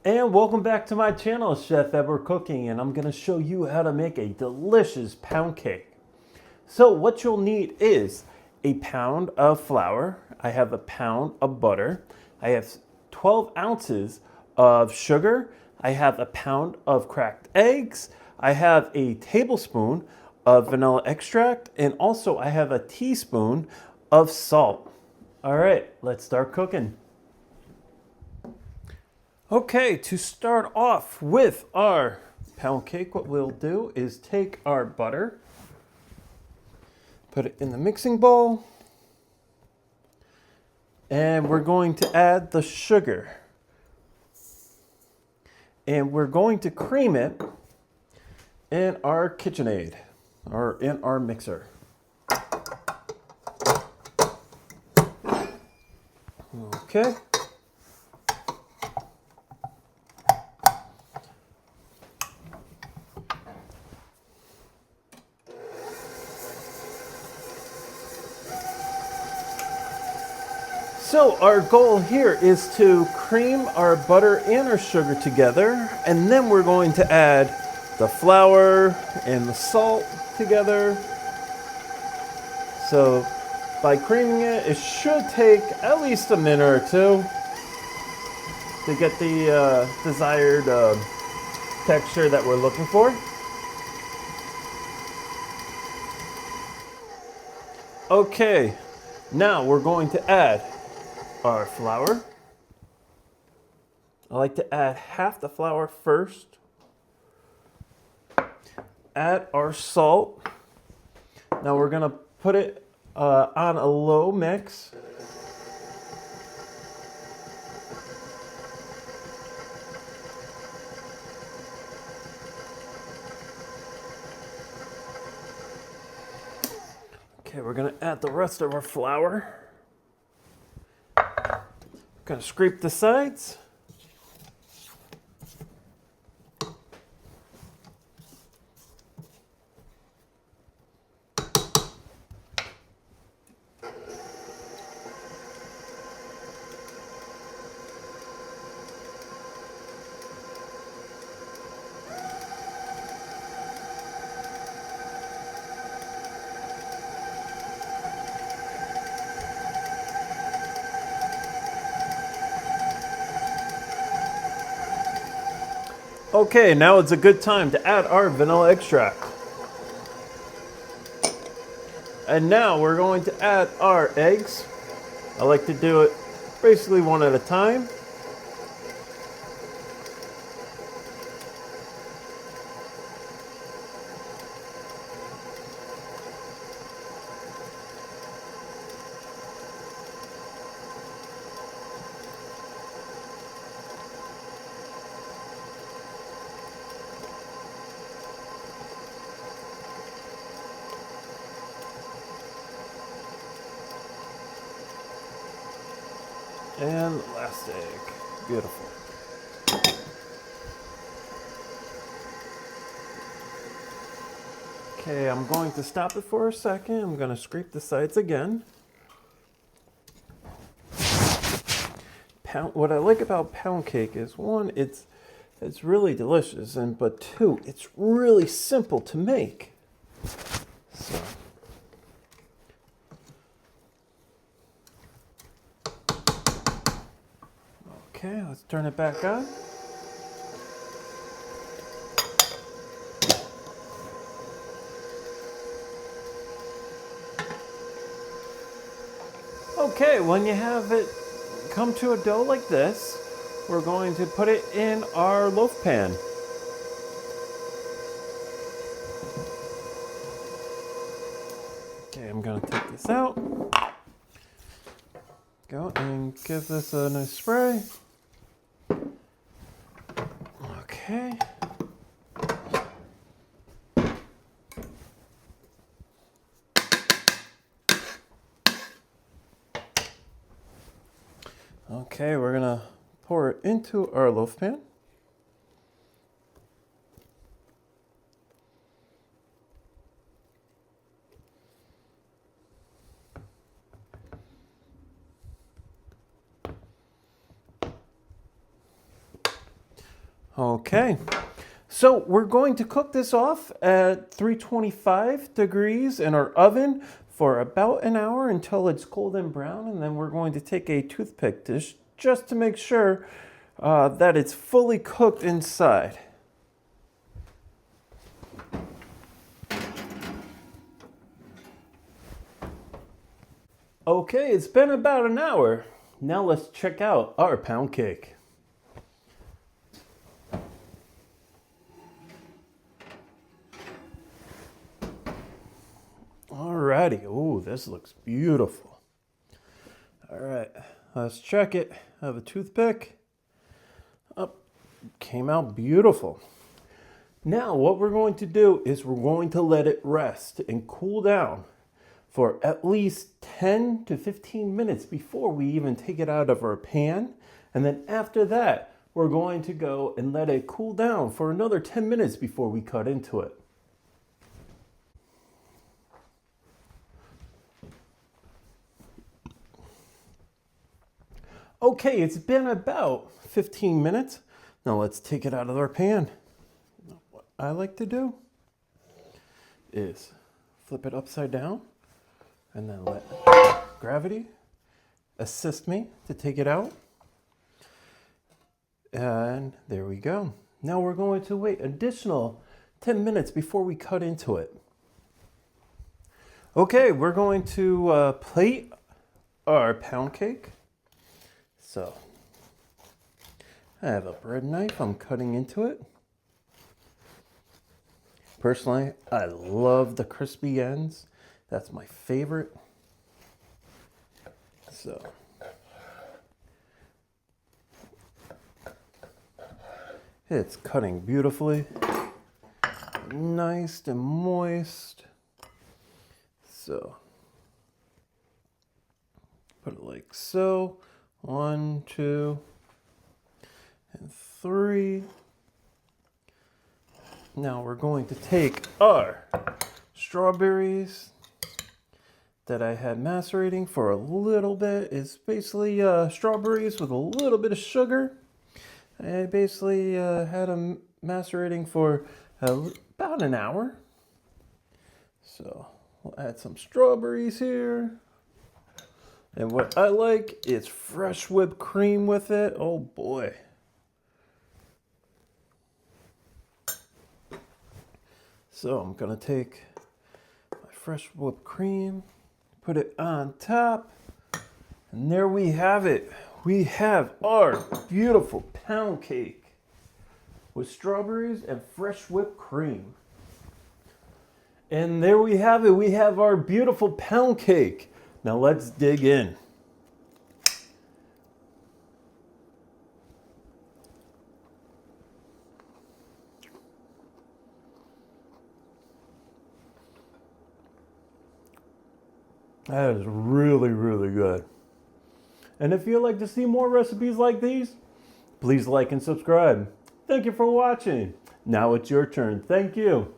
And welcome back to my channel, Chef Edward Cooking, and I'm going to show you how to make a delicious pound cake. So what you'll need is a pound of flour, I have a pound of butter, I have 12 ounces of sugar, I have a pound of cracked eggs, I have a tablespoon of vanilla extract, and also I have a teaspoon of salt. All right, let's start cooking. Okay, to start off with our pound cake, what we'll do is take our butter, put it in the mixing bowl, and we're going to add the sugar. And we're going to cream it in our KitchenAid, or in our mixer. Okay. So our goal here is to cream our butter and our sugar together, and then we're going to add the flour and the salt together. So by creaming it, it should take at least a minute or two to get the desired texture that we're looking for. Okay, now we're going to add our flour. I like to add half the flour first. Add our salt. Now we're gonna put it on a low mix. Okay, we're gonna add the rest of our flour. Gonna scrape the sides. Okay, now it's a good time to add our vanilla extract. And now we're going to add our eggs. I like to do it basically one at a time. And the last egg. Beautiful. Okay, I'm going to stop it for a second. I'm going to scrape the sides again. What I like about pound cake is, one, it's really delicious, and but two, it's really simple to make. So. Okay, let's turn it back on. Okay, when you have it come to a dough like this, we're going to put it in our loaf pan. Okay, I'm gonna take this out. Go and give this a nice spray. Okay. Okay, we're gonna pour it into our loaf pan. Okay, so we're going to cook this off at 325 degrees in our oven for about an hour until it's golden brown, and then we're going to take a toothpick dish just to make sure that it's fully cooked inside. Okay, it's been about an hour. Now let's check out our pound cake. Alrighty, oh, this looks beautiful. All right, let's check it. I have a toothpick. Oh, came out beautiful. Now what we're going to do is we're going to let it rest and cool down for at least 10 to 15 minutes before we even take it out of our pan. And then after that, we're going to go and let it cool down for another 10 minutes before we cut into it. Okay, it's been about 15 minutes. Now let's take it out of our pan. What I like to do is flip it upside down and then let gravity assist me to take it out. And there we go. Now we're going to wait additional 10 minutes before we cut into it. Okay, we're going to plate our pound cake. So I have a bread knife, I'm cutting into it. Personally, I love the crispy ends. That's my favorite. So it's cutting beautifully, nice and moist. So put it like so. 1, 2, and 3. Now we're going to take our strawberries that I had macerating for a little bit. It's basically strawberries with a little bit of sugar. I basically had them macerating for about an hour. So we'll add some strawberries here. And what I like is fresh whipped cream with it. Oh boy. So I'm gonna take my fresh whipped cream, put it on top, and there we have it. We have our beautiful pound cake with strawberries and fresh whipped cream. And there we have it. We have our beautiful pound cake. Now let's dig in. That is really, really good. And if you'd like to see more recipes like these, please like and subscribe. Thank you for watching. Now it's your turn. Thank you.